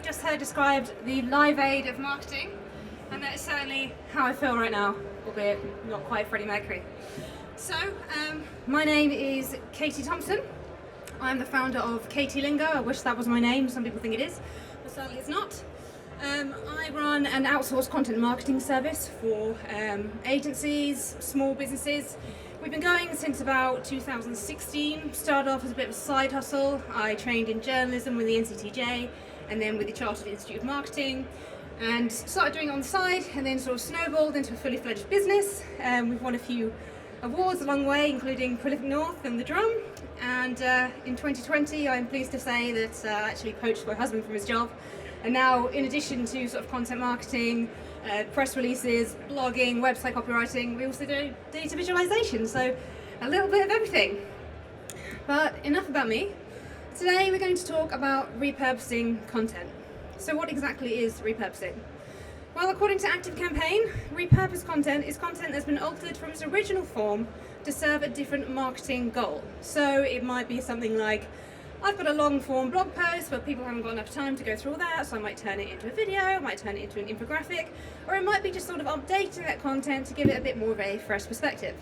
just heard described the live aid of marketing, and that is certainly how I feel right now, albeit not quite Freddie Mercury. So, my name is Katie Thompson. I'm the founder of Katie Lingo. I wish that was my name. Some people think it is, but sadly it's not. I run an outsourced content marketing service for agencies, small businesses. We've been going since about 2016. Started off as a bit of a side hustle. I trained in journalism with the NCTJ and then with the Chartered Institute of Marketing, and started doing it on the side, and then sort of snowballed into a fully fledged business. We've won a few awards along the way, including Prolific North and The Drum. And in 2020, I'm pleased to say that I actually poached my husband from his job. And now, in addition to sort of content marketing, press releases, blogging, website copywriting, we also do data visualization. So a little bit of everything. But enough about me. Today we're going to talk about repurposing content. So what exactly is repurposing? Well, according to ActiveCampaign, repurposed content is content that's been altered from its original form to serve a different marketing goal. So it might be something like, I've got a long form blog post, but people haven't got enough time to go through all that, so I might turn it into a video, I might turn it into an infographic, or it might be just sort of updating that content to give it a bit more of a fresh perspective.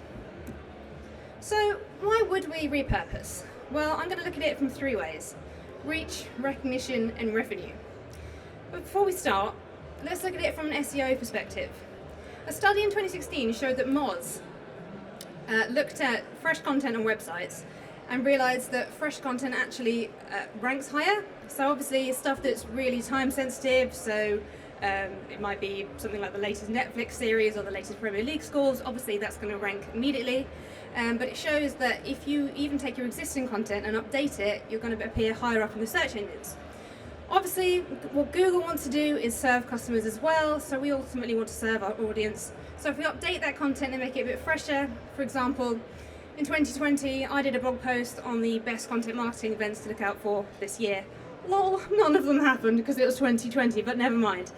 So why would we repurpose? Well, I'm going to look at it from three ways: reach, recognition, and revenue. But before we start, let's look at it from an SEO perspective. A study in 2016 showed that Moz looked at fresh content on websites and realised that fresh content actually ranks higher. So obviously stuff that's really time sensitive, so it might be something like the latest Netflix series or the latest Premier League scores, obviously that's going to rank immediately. But it shows that if you even take your existing content and update it, you're going to appear higher up in the search engines. Obviously, what Google wants to do is serve customers as well, so we ultimately want to serve our audience. So if we update that content and make it a bit fresher, for example, in 2020, I did a blog post on the best content marketing events to look out for this year. Lol, none of them happened because it was 2020, but never mind.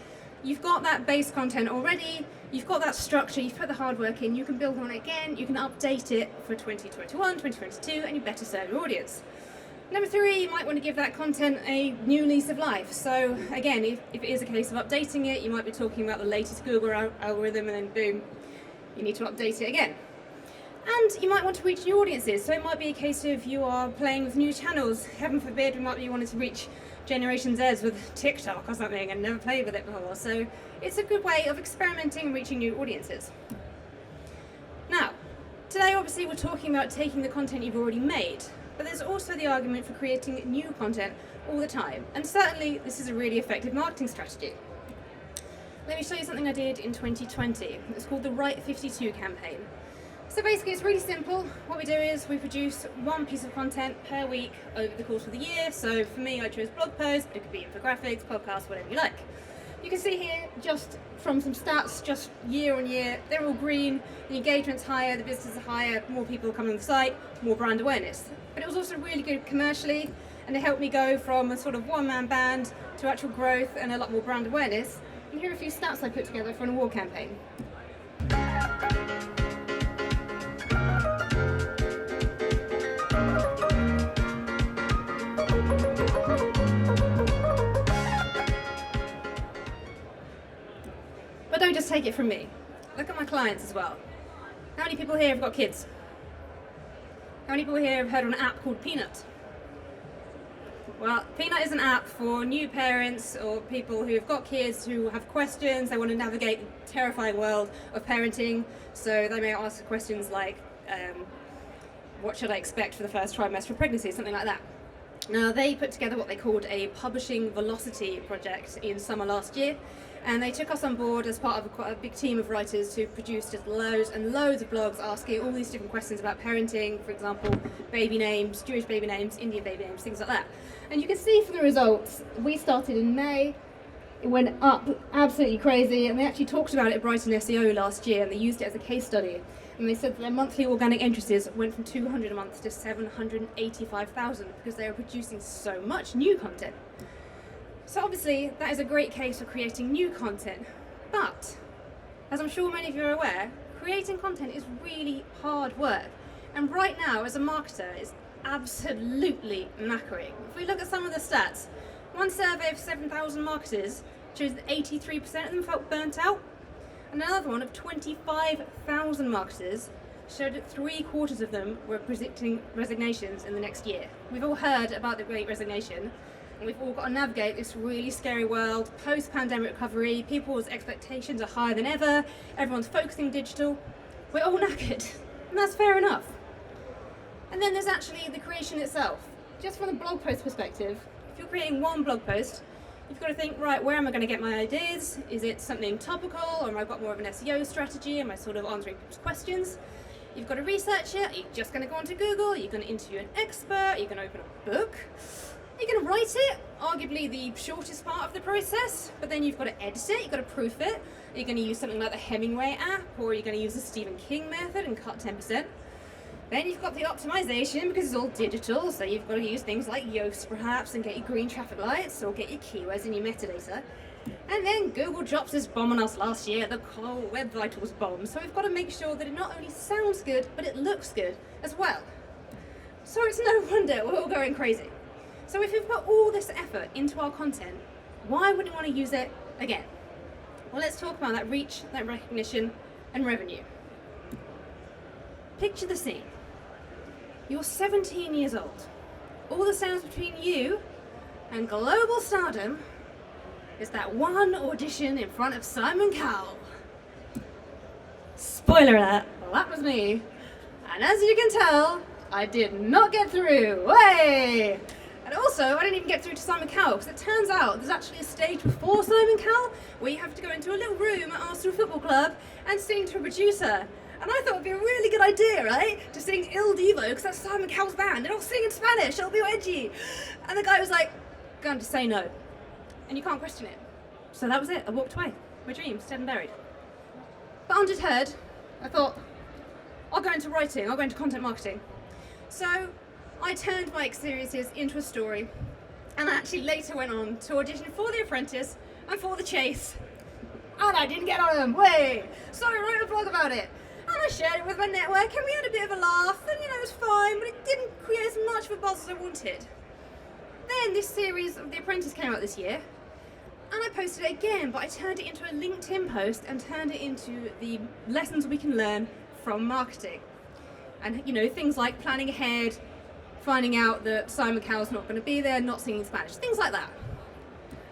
You've got that base content already, you've got that structure, you've put the hard work in, you can build on it again, you can update it for 2021, 2022, and you better serve your audience. Number three, you might want to give that content a new lease of life. So again, if it is a case of updating it, you might be talking about the latest Google algorithm, and then boom, you need to update it again. And you might want to reach new audiences, so it might be a case of you are playing with new channels. Heaven forbid, we might be wanting to reach Generation Z with TikTok or something and never played with it before. So it's a good way of experimenting and reaching new audiences. Now, today obviously we're talking about taking the content you've already made, but there's also the argument for creating new content all the time. And certainly this is a really effective marketing strategy. Let me show you something I did in 2020. It's called the Right 52 campaign. So basically it's really simple. What we do is we produce one piece of content per week over the course of the year. So for me, I chose blog posts, but it could be infographics, podcasts, whatever you like. You can see here just from some stats, just year on year, they're all green, the engagement's higher, the visitors are higher, more people come on the site, more brand awareness. But it was also really good commercially, and it helped me go from a sort of one-man band to actual growth and a lot more brand awareness. And here are a few stats I put together for an award campaign. But don't just take it from me. Look at my clients as well. How many people here have got kids? How many people here have heard of an app called Peanut? Well, Peanut is an app for new parents or people who have got kids who have questions, they want to navigate the terrifying world of parenting. So they may ask questions like, what should I expect for the first trimester of pregnancy, something like that. Now, they put together what they called a publishing velocity project in summer last year, and they took us on board as part of quite a big team of writers who produced just loads and loads of blogs asking all these different questions about parenting, for example, baby names, Jewish baby names, Indian baby names, things like that. And you can see from the results, we started in May, it went up absolutely crazy, and they actually talked about it at Brighton SEO last year, and they used it as a case study. And they said that their monthly organic entries went from 200 a month to 785,000 because they were producing so much new content. So obviously that is a great case for creating new content, but as I'm sure many of you are aware, creating content is really hard work. And right now as a marketer, it's absolutely knackering. If we look at some of the stats, One survey of 7,000 marketers shows that 83% of them felt burnt out. And another one of 25,000 marketers showed that 3/4 of them were predicting resignations in the next year. We've all heard about the Great Resignation, and we've all got to navigate this really scary world, post-pandemic recovery, people's expectations are higher than ever, everyone's focusing digital. We're all knackered, and that's fair enough. And then there's actually the creation itself. Just from the blog post perspective, if you're creating one blog post, you've got to think, right, where am I going to get my ideas? Is it something topical, or have I got more of an SEO strategy? Am I sort of answering people's questions? You've got to research it. Are you just going to go onto Google? Are you going to interview an expert? Are you going to open a book? Are you going to write it? Arguably the shortest part of the process, but then you've got to edit it, you've got to proof it. Are you going to use something like the Hemingway app, or are you going to use the Stephen King method and cut 10%? Then you've got the optimization, because it's all digital, so you've got to use things like Yoast perhaps and get your green traffic lights or get your keywords and your metadata. And then Google drops this bomb on us last year, the whole Web Vitals bomb, so we've got to make sure that it not only sounds good, but it looks good as well. So it's no wonder we're all going crazy. So if we've put all this effort into our content, why wouldn't we want to use it again? Well, let's talk about that reach, that recognition, and revenue. Picture the scene. You're 17 years old. All that stands between you and global stardom is that one audition in front of Simon Cowell. Spoiler alert, well, that was me. And as you can tell, I did not get through. Way! And also, I didn't even get through to Simon Cowell, because it turns out there's actually a stage before Simon Cowell where you have to go into a little room at Arsenal Football Club and sing to a producer. And I thought it'd be a really good idea, right? To sing Il Divo, because that's Simon Cowell's band, and I'll sing in Spanish, it'll be edgy. And the guy was like, going to say no. And you can't question it. So that was it, I walked away. My dreams, dead and buried. But undeterred, I thought, I'll go into writing, I'll go into content marketing. So I turned my experiences into a story, and I actually later went on to audition for The Apprentice and for The Chase. And I didn't get on them, way! So I wrote a blog about it. And I shared it with my network, and we had a bit of a laugh, and it was fine, but it didn't create as much of a buzz as I wanted. Then this series of The Apprentice came out this year, and I posted it again, but I turned it into a LinkedIn post and turned it into the lessons we can learn from marketing. And things like planning ahead, finding out that Simon Cowell's not going to be there, not singing Spanish, things like that.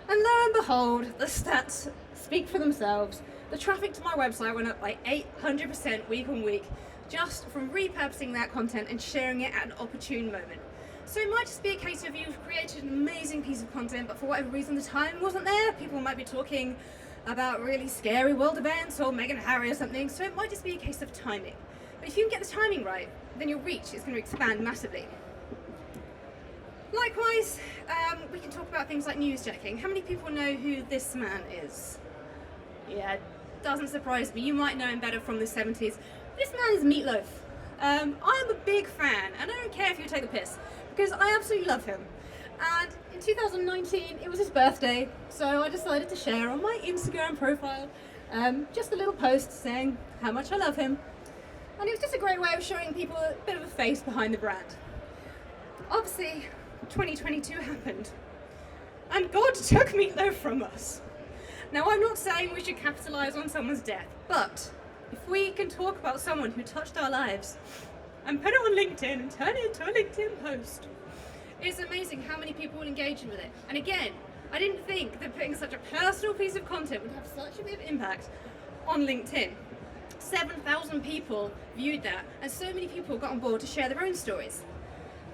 And lo and behold, the stats speak for themselves. The traffic to my website went up by 800% week on week, just from repurposing that content and sharing it at an opportune moment. So it might just be a case of you've created an amazing piece of content, but for whatever reason the timing wasn't there. People might be talking about really scary world events or Meghan Harry or something, so it might just be a case of timing. But if you can get the timing right, then your reach is going to expand massively. Likewise, we can talk about things like newsjacking. How many people know who this man is? Yeah, it doesn't surprise me. You might know him better from the 70s. This man is Meatloaf. I am a big fan, and I don't care if you take the piss, because I absolutely love him. And in 2019, it was his birthday, so I decided to share on my Instagram profile just a little post saying how much I love him. And it was just a great way of showing people a bit of a face behind the brand. Obviously, 2022 happened, and God took Meatloaf from us. Now, I'm not saying we should capitalise on someone's death, but if we can talk about someone who touched our lives and put it on LinkedIn and turn it into a LinkedIn post, it's amazing how many people will engage with it. And again, I didn't think that putting such a personal piece of content would have such a big impact on LinkedIn. 7,000 people viewed that, and so many people got on board to share their own stories.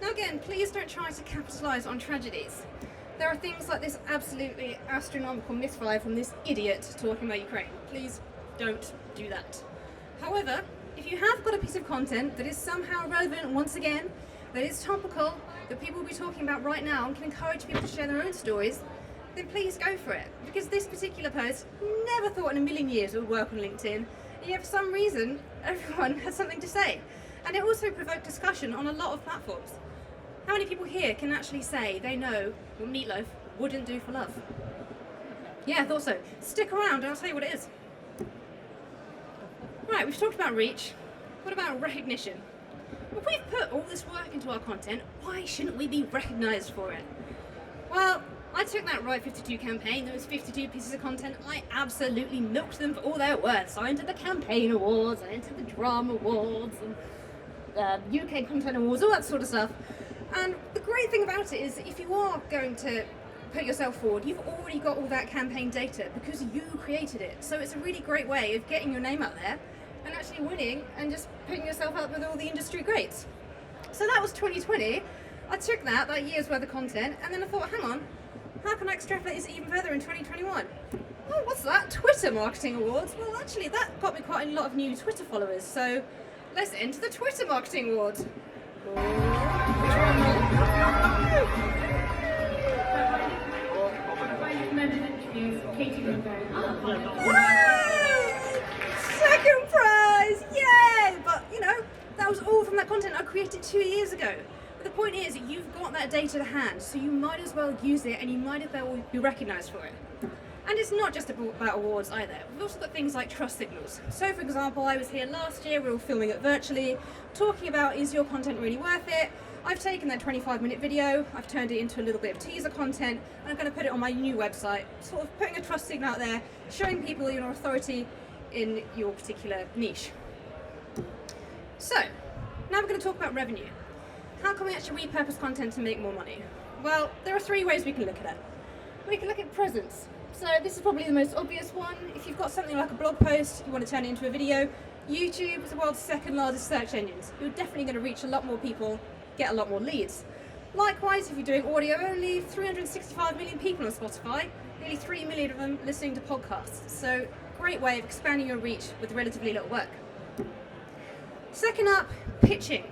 Now again, please don't try to capitalise on tragedies. There are things like this absolutely astronomical misfire from this idiot talking about Ukraine. Please don't do that. However, if you have got a piece of content that is somehow relevant once again, that is topical, that people will be talking about right now and can encourage people to share their own stories, then please go for it. Because this particular post, never thought in a million years it would work on LinkedIn, and yet for some reason, everyone has something to say. And it also provoked discussion on a lot of platforms. How many people here can actually say they know what Meatloaf wouldn't do for love? Yeah, I thought so. Stick around and I'll tell you what it is. Right, we've talked about reach. What about recognition? If we've put all this work into our content, why shouldn't we be recognised for it? Well, I took that Right 52 campaign, those 52 pieces of content, I absolutely milked them for all they're worth. So I entered the campaign awards, I entered the drama awards, and UK content awards, all that sort of stuff. And the great thing about it is if you are going to put yourself forward, you've already got all that campaign data because you created it. So it's a really great way of getting your name out there and actually winning and just putting yourself up with all the industry greats. So that was 2020. I took that year's worth of content, and then I thought, hang on, how can I extrapolate this even further in 2021? Oh, what's that? Twitter Marketing Awards? Well, actually, that got me quite a lot of new Twitter followers, so let's enter the Twitter Marketing Awards. Katie Second prize! Yay! But, that was all from that content I created 2 years ago. But the point is, you've got that data to hand, so you might as well use it and you might as well be recognised for it. And it's not just about awards either. We've also got things like trust signals. So for example, I was here last year, we were all filming it virtually, talking about, is your content really worth it? I've taken that 25-minute video, I've turned it into a little bit of teaser content, and I'm going to put it on my new website, sort of putting a trust signal out there, showing people your authority in your particular niche. So, now we're going to talk about revenue. How can we actually repurpose content to make more money? Well, there are 3 ways we can look at it. We can look at presence. So this is probably the most obvious one. If you've got something like a blog post, you want to turn it into a video, YouTube is the world's 2nd largest search engines. You're definitely going to reach a lot more people, get a lot more leads. Likewise, if you're doing audio only, 365 million people on Spotify, nearly 3 million of them listening to podcasts. So great way of expanding your reach with relatively little work. Second up, pitching.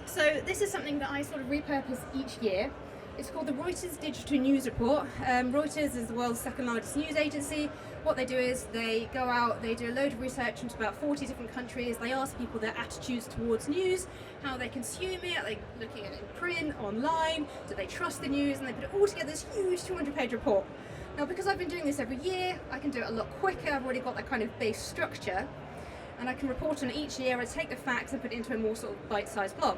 So this is something that I sort of repurpose each year. It's called the Reuters Digital News Report. Reuters is the world's 2nd largest news agency. What they do is they go out, they do a load of research into about 40 different countries. They ask people their attitudes towards news, how they consume it, are they looking at it in print, online, do they trust the news, and they put it all together, this huge 200-page report. Now, because I've been doing this every year, I can do it a lot quicker. I've already got that kind of base structure, and I can report on it each year. I take the facts and put it into a more sort of bite-sized blog.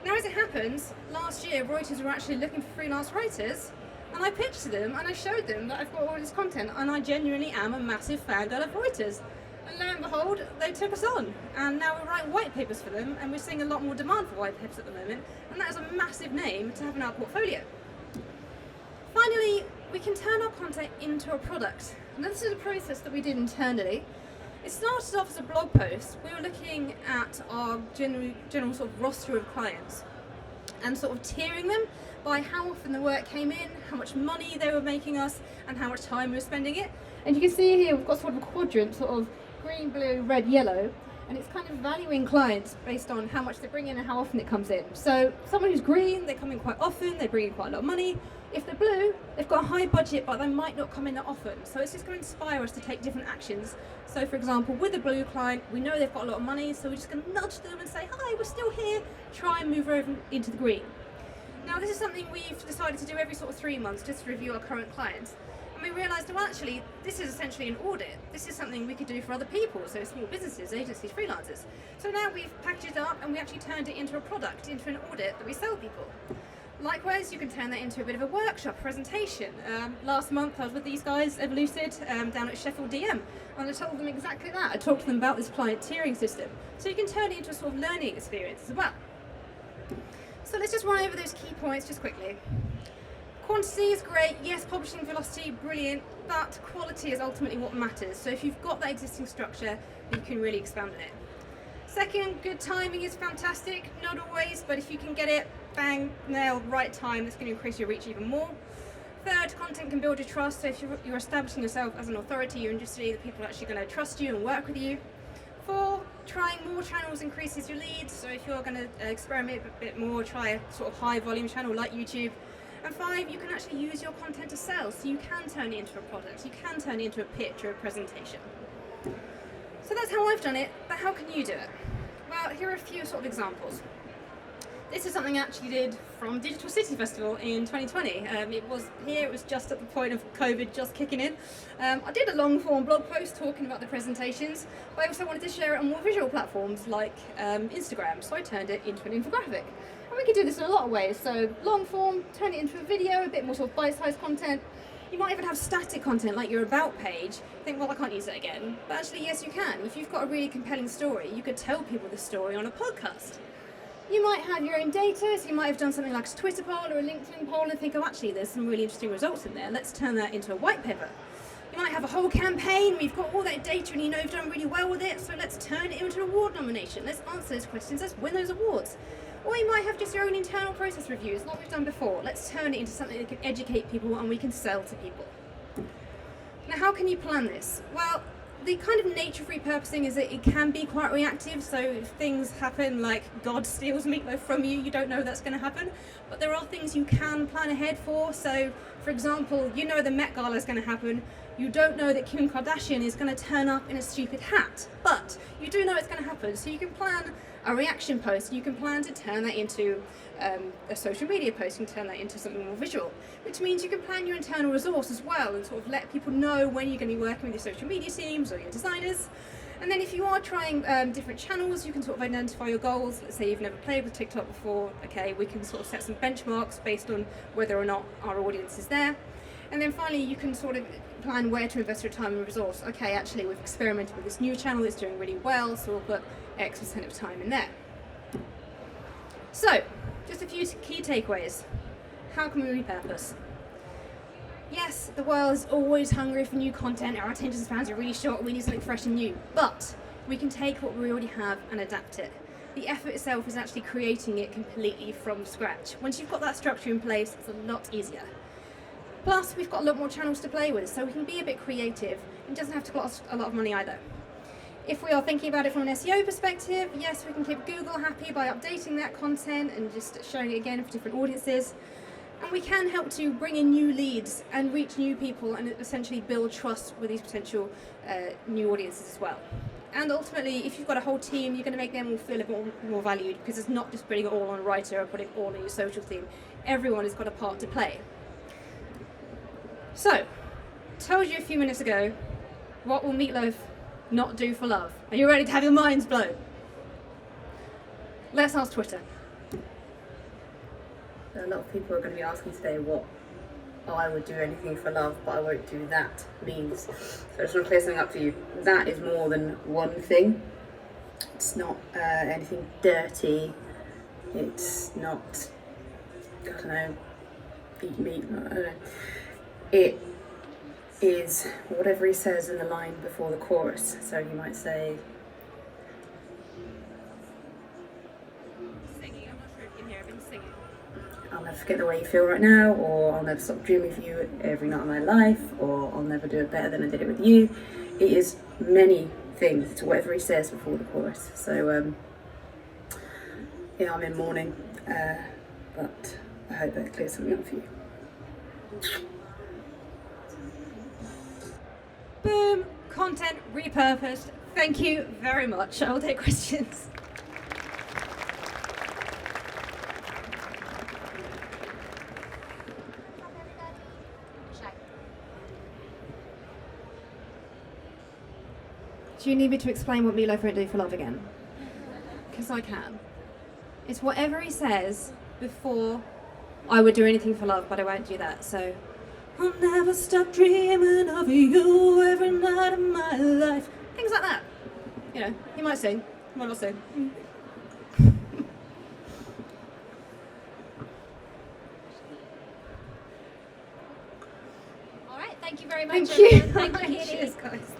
Now, as it happens, last year Reuters were actually looking for freelance writers, and I pitched to them and I showed them that I've got all this content and I genuinely am a massive fangirl of Reuters. And lo and behold, they took us on, and now we write white papers for them, and we're seeing a lot more demand for white papers at the moment, and that is a massive name to have in our portfolio. Finally, we can turn our content into a product. And this is a process that we did internally. It started off as a blog post. We were looking at our general sort of roster of clients and sort of tiering them by how often the work came in, how much money they were making us, and how much time we were spending it. And you can see here we've got sort of a quadrant, sort of green, blue, red, yellow, and it's kind of valuing clients based on how much they bring in and how often it comes in. So someone who's green, they come in quite often, they bring in quite a lot of money. If they're blue, they've got a high budget, but they might not come in that often. So it's just going to inspire us to take different actions. So for example, with a blue client, we know they've got a lot of money, so we're just going to nudge them and say, hi, we're still here, try and move over into the green. Now this is something we've decided to do every sort of 3 months, just to review our current clients. And we realised, well actually, this is essentially an audit. This is something we could do for other people, so small businesses, agencies, freelancers. So now we've packaged it up and we actually turned it into a product, into an audit that we sell people. Likewise, you can turn that into a bit of a workshop presentation. Last month I was with these guys at Lucid down at Sheffield DM, and I told them exactly that. I talked to them about this client tiering system. So you can turn it into a sort of learning experience as well. So let's just run over those key points just quickly. Quantity is great, yes, publishing velocity, brilliant, but quality is ultimately what matters. So if you've got that existing structure, you can really expand on it. Second, good timing is fantastic, not always, but if you can get it, bang, nail, right time, that's going to increase your reach even more. Third, content can build your trust, so if you're establishing yourself as an authority in your industry, the people are actually going to trust you and work with you. 4, trying more channels increases your leads, so if you're going to experiment a bit more, try a sort of high volume channel like YouTube. And 5, you can actually use your content to sell, so you can turn it into a product, you can turn it into a pitch or a presentation. So that's how I've done it, but how can you do it? Well, here are a few sort of examples. this is something I actually did from Digital City Festival in 2020. It was here, it was just at the point of COVID just kicking in. I did a long form blog post talking about the presentations, but I also wanted to share it on more visual platforms like Instagram, so I turned it into an infographic. And we could do this in a lot of ways, so long form, turn it into a video, a bit more sort of bite-sized content. You might even have static content like your about page. Think, well, I can't use it again. But actually, yes, you can. If you've got a really compelling story, you could tell people the story on a podcast. You might have your own data, so you might have done something like a Twitter poll or a LinkedIn poll and think, oh, actually, there's some really interesting results in there. Let's turn that into a white paper. You might have a whole campaign where you've got all that data and you know you've done really well with it, so let's turn it into an award nomination. Let's answer those questions, let's win those awards. Or you might have just your own internal process reviews, like we've done before. Let's turn it into something that can educate people and we can sell to people. Now, how can you plan this? Well, the kind of nature of repurposing is that it can be quite reactive, so if things happen like God steals meatloaf from you, you don't know that's going to happen. But there are things you can plan ahead for. So, for example, you know the Met Gala is going to happen. You don't know that Kim Kardashian is going to turn up in a stupid hat, but you do know it's going to happen. So you can plan a reaction post. You can plan to turn that into a social media post. You can turn that into something more visual, which means you can plan your internal resource as well and sort of let people know when you're going to be working with your social media teams or your designers. And then if you are trying different channels, you can sort of identify your goals. Let's say you've never played with TikTok before. Okay, we can sort of set some benchmarks based on whether or not our audience is there. And then finally, you can sort of plan where to invest your time and resource. Okay, actually, we've experimented with this new channel, it's doing really well, so we'll put X% of time in there. So, just a few key takeaways. How can we repurpose? Yes, the world is always hungry for new content, our attention spans are really short, we need something fresh and new, but we can take what we already have and adapt it. The effort itself is actually creating it completely from scratch. Once you've got that structure in place, it's a lot easier. Plus, we've got a lot more channels to play with, so we can be a bit creative. It doesn't have to cost a lot of money either. If we are thinking about it from an SEO perspective, yes, we can keep Google happy by updating that content and just showing it again for different audiences. And we can help to bring in new leads and reach new people and essentially build trust with these potential new audiences as well. And ultimately, if you've got a whole team, you're going to make them all feel a bit more valued, because it's not just putting it all on a writer or putting it all on your social team. Everyone has got a part to play. So, told you a few minutes ago, what will meatloaf not do for love? Are you ready to have your minds blown? Let's ask Twitter. A lot of people are going to be asking today what I would do anything for love, but I won't do that means. So I just want to clear something up for you. That is more than one thing. It's not anything dirty. It's not, I don't know, eat meat, I don't know. It is whatever he says in the line before the chorus. So you might say, Singing, I'm not sure if you can hear, I've been singing. I'll never forget the way you feel right now, or I'll never stop dreaming of you every night of my life, or I'll never do it better than I did it with you. It is many things. It's whatever he says before the chorus. So yeah, I'm in mourning, but I hope that clears something up for you. Boom! Content repurposed. Thank you very much. I will take questions. Do you need me to explain what meatloaf won't do for love again? Because I can. It's whatever he says before I would do anything for love, but I won't do that. So, I'll never stop dreaming of you every night of my life. Things like that. You know, he might sing, he might not sing. All right, thank you very much. Thank you. Thank you, Katie. Cheers, guys.